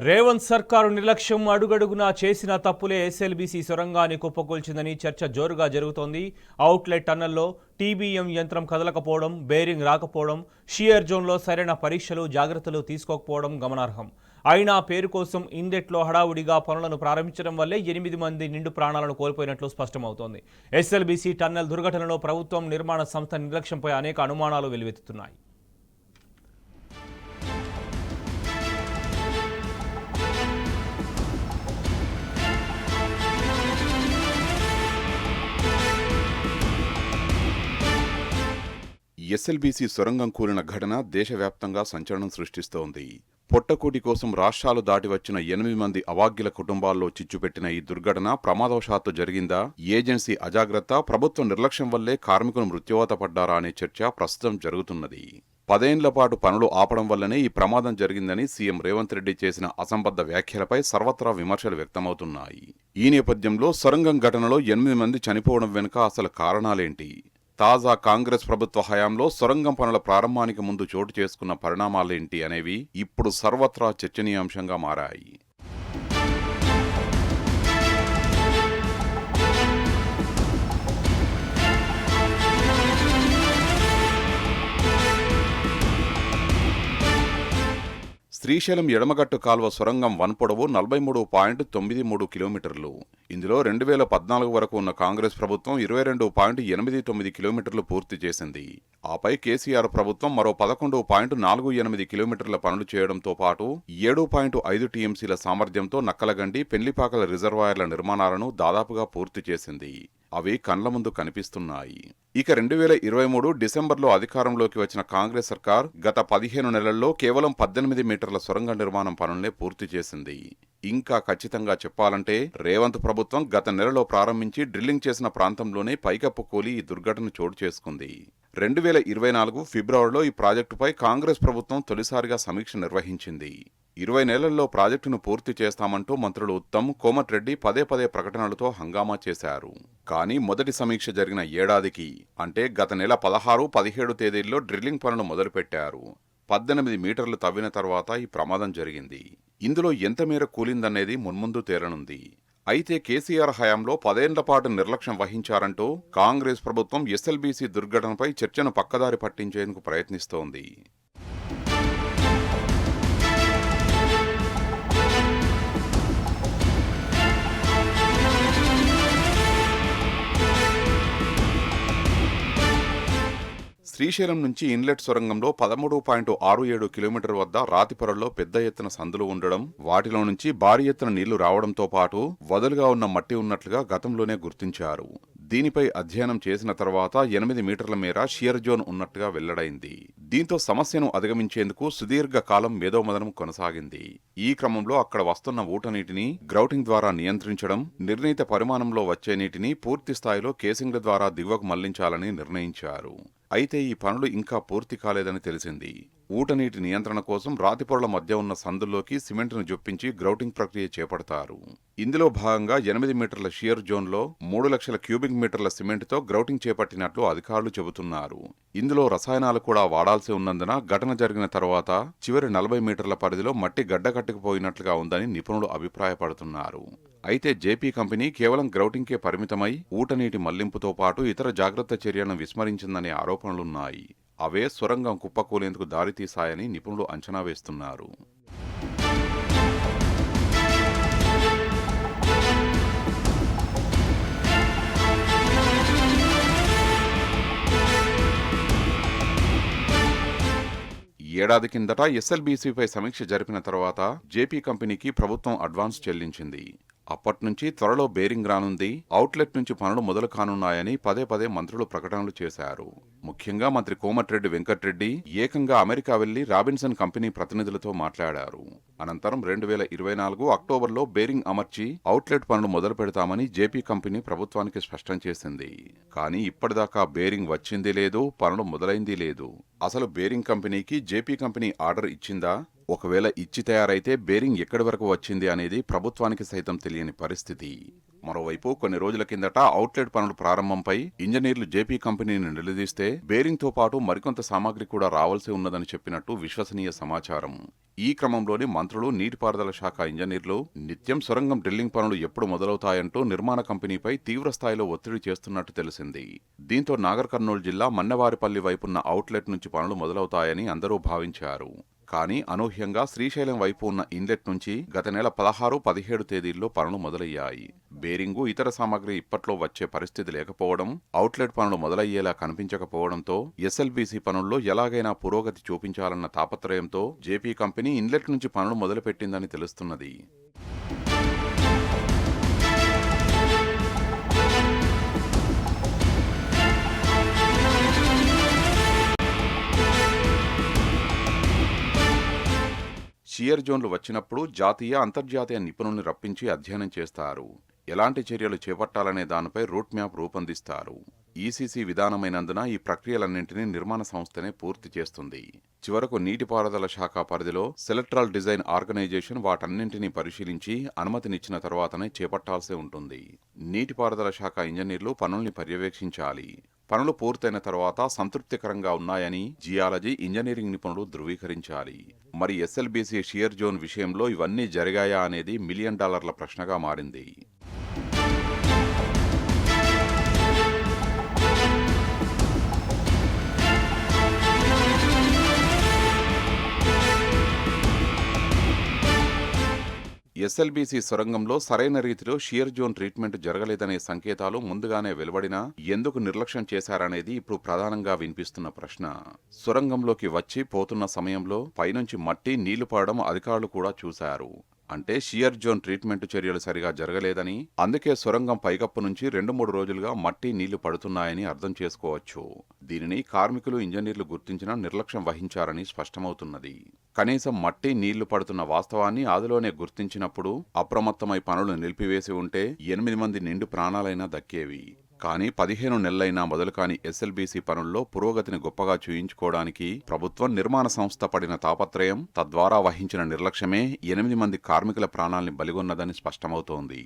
రేవంత్ సర్కారు నిర్లక్ష్యం అడుగడుగునా చేసిన తప్పులే ఎస్ఎల్బీసీ సొరంగాన్ని కుప్పకూల్చిందని చర్చ జోరుగా జరుగుతోంది. అవుట్లెట్ టన్నెల్లో టీబీఎం యంత్రం కదలకపోవడం, బేరింగ్ రాకపోవడం, షియర్ జోన్లో సరైన పరీక్షలు జాగ్రత్తలు తీసుకోకపోవడం గమనార్హం. అయినా పేరు కోసం ఇందెట్లో హడావుడిగా పనులను ప్రారంభించడం వల్లే 8 మంది నిండు ప్రాణాలను కోల్పోయినట్లు స్పష్టమవుతోంది. ఎస్ఎల్బీసీ టన్నెల్ దుర్ఘటనలో ప్రభుత్వం నిర్మాణ సంస్థ నిర్లక్ష్యంపై అనేక అనుమానాలు వెల్లువెత్తుతున్నాయి. ఎస్ఎల్బీసీ సొరంగం కూలిన ఘటన దేశవ్యాప్తంగా సంచలనం సృష్టిస్తోంది. పొట్టకూటి కోసం రాష్ట్రాలు దాటి వచ్చిన 8 మంది అవాగ్యుల కుటుంబాల్లో చిచ్చుపెట్టిన ఈ దుర్ఘటన ప్రమాదవశాత్తు జరిగిందా, ఏజెన్సీ అజాగ్రత్త, ప్రభుత్వ నిర్లక్ష్యం వల్లే కార్మికులు మృత్యువాత పడ్డారా అనే చర్చ ప్రస్తుతం జరుగుతున్నది. 10 ఏళ్ల పాటు పనులు ఆపడం వల్లనే ఈ ప్రమాదం జరిగిందని సీఎం రేవంత్ రెడ్డి చేసిన అసంబద్ధ వ్యాఖ్యలపై సర్వత్రా విమర్శలు వ్యక్తమవుతున్నాయి. ఈ నేపథ్యంలో సొరంగం ఘటనలో 8 మంది చనిపోవడం వెనుక అసలు కారణాలేంటి? తాజా కాంగ్రెస్ ప్రభుత్వ హయాంలో సొరంగం పనుల ప్రారంభానికి ముందు చోటు చేసుకున్న పరిణామాలేంటి అనేవి ఇప్పుడు సర్వత్రా చర్చనీయాంశంగా మారాయి. శ్రీశైలం ఎడమగట్టు కాల్వ సొరంగం వన్పొడవు 43.93 కిలోమీటర్లు. ఇందులో 2014 వరకు ఉన్న కాంగ్రెస్ ప్రభుత్వం 22.89 కిలోమీటర్లు పూర్తి చేసింది. ఆపై కేసీఆర్ ప్రభుత్వం మరో 11.48 కిలోమీటర్ల పనులు చేయడంతో పాటు 7.5 టీఎంసీల సామర్థ్యంతో నక్కలగండి, పెళ్లిపాకల రిజర్వాయర్ల నిర్మాణాలను దాదాపుగా పూర్తి చేసింది. అవి కండ్ల ముందు కనిపిస్తున్నాయి. ఇక 2023 డిసెంబర్లో అధికారంలోకి వచ్చిన కాంగ్రెస్ సర్కార్ గత 15 నెలల్లో కేవలం 18 మీటర్ల సొరంగ నిర్మాణం పనులనే పూర్తి చేసింది. ఇంకా ఖచ్చితంగా చెప్పాలంటే రేవంత్ ప్రభుత్వం గత నెలలో ప్రారంభించి డ్రిల్లింగ్ చేసిన ప్రాంతంలోనే పైకప్పు కూలి ఈ దుర్ఘటన చోటు చేసుకుంది. 2024 ఫిబ్రవరిలో ఈ ప్రాజెక్టుపై కాంగ్రెస్ ప్రభుత్వం తొలిసారిగా సమీక్ష నిర్వహించింది. 20 నెలల్లో ప్రాజెక్టును పూర్తి చేస్తామంటూ మంత్రులు ఉత్తమ్, కోమటిరెడ్డి పదే ప్రకటనలతో హంగామా చేశారు. కానీ మొదటి సమీక్ష జరిగిన ఏడాదికి, అంటే గత నెల 16, 17 తేదీల్లో డ్రిల్లింగ్ పనులు మొదలుపెట్టారు. 18 మీటర్లు తవ్విన తర్వాత ఈ ప్రమాదం జరిగింది. ఇందులో ఎంత మేర కూలిందనేది మున్ముందు తేలనుంది. అయితే కేసీఆర్ హయాంలో 10 ఏళ్ల పాటు నిర్లక్ష్యం వహించారంటూ కాంగ్రెస్ ప్రభుత్వం ఎస్ఎల్బీసీ దుర్ఘటనపై చర్చను పక్కదారి పట్టించేందుకు ప్రయత్నిస్తోంది. శ్రీశైలం నుంచి ఇన్లెట్ సొరంగంలో 13.67 కిలోమీటర్ వద్ద రాతిపొరల్లో పెద్ద ఎత్తున సందులు ఉండడం, వాటిలో నుంచి భారీ ఎత్తున నీళ్లు రావడంతో పాటు వదులుగా ఉన్న మట్టి ఉన్నట్లుగా గతంలోనే గుర్తించారు. దీనిపై అధ్యయనం చేసిన తర్వాత 8 మీటర్ల మేర షియర్ జోన్ ఉన్నట్టుగా వెల్లడైంది. దీంతో సమస్యను అధిగమించేందుకు సుదీర్ఘ కాలం మేధోమథనం కొనసాగింది. ఈ క్రమంలో అక్కడ వస్తున్న ఊట నీటిని గ్రౌటింగ్ ద్వారా నియంత్రించడం, నిర్ణీత పరిమాణంలో వచ్చే నీటిని పూర్తి స్థాయిలో కేసింగ్ల ద్వారా దిగువకు మళ్లించాలని నిర్ణయించారు. అయితే ఈ పనులు ఇంకా పూర్తి కాలేదని తెలిసింది. ఊటనీటి నియంత్రణ కోసం రాతిపొరల మధ్య ఉన్న సందుల్లోకి సిమెంట్ను జొప్పించి గ్రౌటింగ్ ప్రక్రియ చేపడతారు. ఇందులో భాగంగా 8 మీటర్ల షియర్ జోన్లో 3 లక్షల క్యూబిక్ మీటర్ల సిమెంట్తో గ్రౌటింగ్ చేపట్టినట్లు అధికారులు చెబుతున్నారు. ఇందులో రసాయనాలు కూడా వాడాల్సి ఉన్నందున ఘటన జరిగిన తర్వాత చివరి 40 మీటర్ల పరిధిలో మట్టి గడ్డకట్టుకుపోయినట్లుగా ఉందని నిపుణులు అభిప్రాయపడుతున్నారు. అయితే జేపీ కంపెనీ కేవలం గ్రౌటింగ్కే పరిమితమై ఊటనీటి మళ్లింపుతో పాటు ఇతర జాగ్రత్త చర్యలను విస్మరించిందనే ఆరోపణలున్నాయి. అవే సొరంగం కుప్పకూలేందుకు దారితీశాయని నిపుణులు అంచనా వేస్తున్నారు. ఏడాది కిందట ఎస్ఎల్బీసీపై సమీక్ష జరిపిన తర్వాత జేపీ కంపెనీకి ప్రభుత్వం అడ్వాన్స్ చెల్లించింది. అప్పట్నుంచి త్వరలో బేరింగ్ రానుంది, అవుట్లెట్ నుంచి పనులు మొదలు కానున్నాయని పదే మంత్రులు ప్రకటనలు చేశారు. ముఖ్యంగా మంత్రి కోమటిరెడ్డి వెంకట్రెడ్డి ఏకంగా అమెరికా వెళ్లి రాబిన్సన్ కంపెనీ ప్రతినిధులతో మాట్లాడారు. అనంతరం 2024 అక్టోబర్లో బేరింగ్ అమర్చి అవుట్లెట్ పనులు మొదలు పెడతామని జేపీ కంపెనీ ప్రభుత్వానికి స్పష్టం చేసింది. కానీ ఇప్పటిదాకా బేరింగ్ వచ్చింది లేదు, పనులు మొదలైంది లేదు. అసలు బేరింగ్ కంపెనీకి జేపీ కంపెనీ ఆర్డర్ ఇచ్చిందా? ఒకవేళ ఇచ్చి తయారైతే బేరింగ్ ఎక్కడి వరకు వచ్చింది అనేది ప్రభుత్వానికి సైతం తెలియని పరిస్థితి. మరోవైపు కొన్ని రోజుల కిందట అవుట్లెట్ పనుల ప్రారంభంపై ఇంజనీర్లు జేపీ కంపెనీని నిలదీస్తే బేరింగ్తో పాటు మరికొంత సామాగ్రి కూడా రావాల్సి ఉన్నదని చెప్పినట్టు విశ్వసనీయ సమాచారం. ఈ క్రమంలోని మంత్రులు, నీటిపారుదల శాఖ ఇంజనీర్లు నిత్యం సొరంగం డ్రిల్లింగ్ పనులు ఎప్పుడు మొదలవుతాయంటూ నిర్మాణ కంపెనీపై తీవ్రస్థాయిలో ఒత్తిడి చేస్తున్నట్టు తెలిసింది. దీంతో నాగర్ కర్నూలు జిల్లా మన్నెవారిపల్లి వైపున్న అవుట్లెట్ నుంచి పనులు మొదలవుతాయని అందరూ భావించారు. కానీ అనూహ్యంగా శ్రీశైలం వైపు ఉన్న ఇన్లెట్ నుంచి గత నెల 16, 17 తేదీల్లో పనులు మొదలయ్యాయి. బేరింగు, ఇతర సామాగ్రి ఇప్పట్లో వచ్చే పరిస్థితి లేకపోవడం, అవుట్లెట్ పనులు మొదలయ్యేలా కనిపించకపోవడంతో ఎస్ఎల్బీసీ పనుల్లో ఎలాగైనా పురోగతి చూపించాలన్న తాపత్రయంతో జేపీ కంపెనీ ఇన్లెట్ నుంచి పనులు మొదలుపెట్టిందని తెలుస్తున్నది. షియర్ జోన్లు వచ్చినప్పుడు జాతీయ, అంతర్జాతీయ నిపుణుల్ని రప్పించి అధ్యయనం చేస్తారు. ఎలాంటి చర్యలు చేపట్టాలనే దానిపై రూట్ మ్యాప్ రూపొందిస్తారు. ఈసీసీ విధానమైనందున ఈ ప్రక్రియలన్నింటినీ నిర్మాణ సంస్థనే పూర్తి చేస్తుంది. చివరకు నీటిపారుదల శాఖ పరిధిలో సెలెక్ట్రల్ డిజైన్ ఆర్గనైజేషన్ వాటన్నింటినీ పరిశీలించి అనుమతినిచ్చిన తర్వాతనే చేపట్టాల్సి ఉంటుంది. నీటిపారుదల శాఖ ఇంజనీర్లు పనుల్ని పర్యవేక్షించాలి. పనులు పూర్తయిన తర్వాత సంతృప్తికరంగా ఉన్నాయని జియాలజీ, ఇంజనీరింగ్ నిపుణులు ధృవీకరించాలి. మరి ఎస్ఎల్బీసీ షియర్ జోన్ విషయంలో ఇవన్నీ జరిగాయా అనేది $1 మిలియన్ ప్రశ్నగా మారింది. ఎస్ఎల్బీసీ సొరంగంలో సరైన రీతిలో షియర్ జోన్ ట్రీట్మెంట్ జరగలేదనే సంకేతాలు ముందుగానే వెలువడినా ఎందుకు నిర్లక్ష్యం చేశారనేది ఇప్పుడు ప్రధానంగా వినిపిస్తున్న ప్రశ్న. సొరంగంలోకి వచ్చి పోతున్న సమయంలో పైనుంచి మట్టి, నీళ్లు పడడం అధికారులు కూడా చూశారు. అంటే షియర్ జోన్ ట్రీట్మెంట్ చర్యలు సరిగా జరగలేదని, అందుకే సొరంగం పైకప్పు నుంచి 2-3 రోజులుగా మట్టి, నీళ్లు పడుతున్నాయని అర్థం చేసుకోవచ్చు. దీనిని కార్మికులు, ఇంజనీర్లు గుర్తించినా నిర్లక్ష్యం వహించారని స్పష్టమవుతున్నది. కనీసం మట్టి, నీళ్లు పడుతున్న వాస్తవాన్ని ఆదిలోనే గుర్తించినప్పుడు అప్రమత్తమై పనులు నిలిపివేసి ఉంటే 8 మంది నిండు ప్రాణాలైనా దక్కేవి. కానీ 15 నెలలైనా మొదలుకాని ఎస్ఎల్బీసీ పనుల్లో పురోగతిని గొప్పగా చూయించుకోవడానికి ప్రభుత్వం, నిర్మాణ సంస్థ పడిన తాపత్రయం, తద్వారా వహించిన నిర్లక్ష్యమే 8 మంది కార్మికుల ప్రాణాల్ని బలిగొన్నదని స్పష్టమవుతోంది.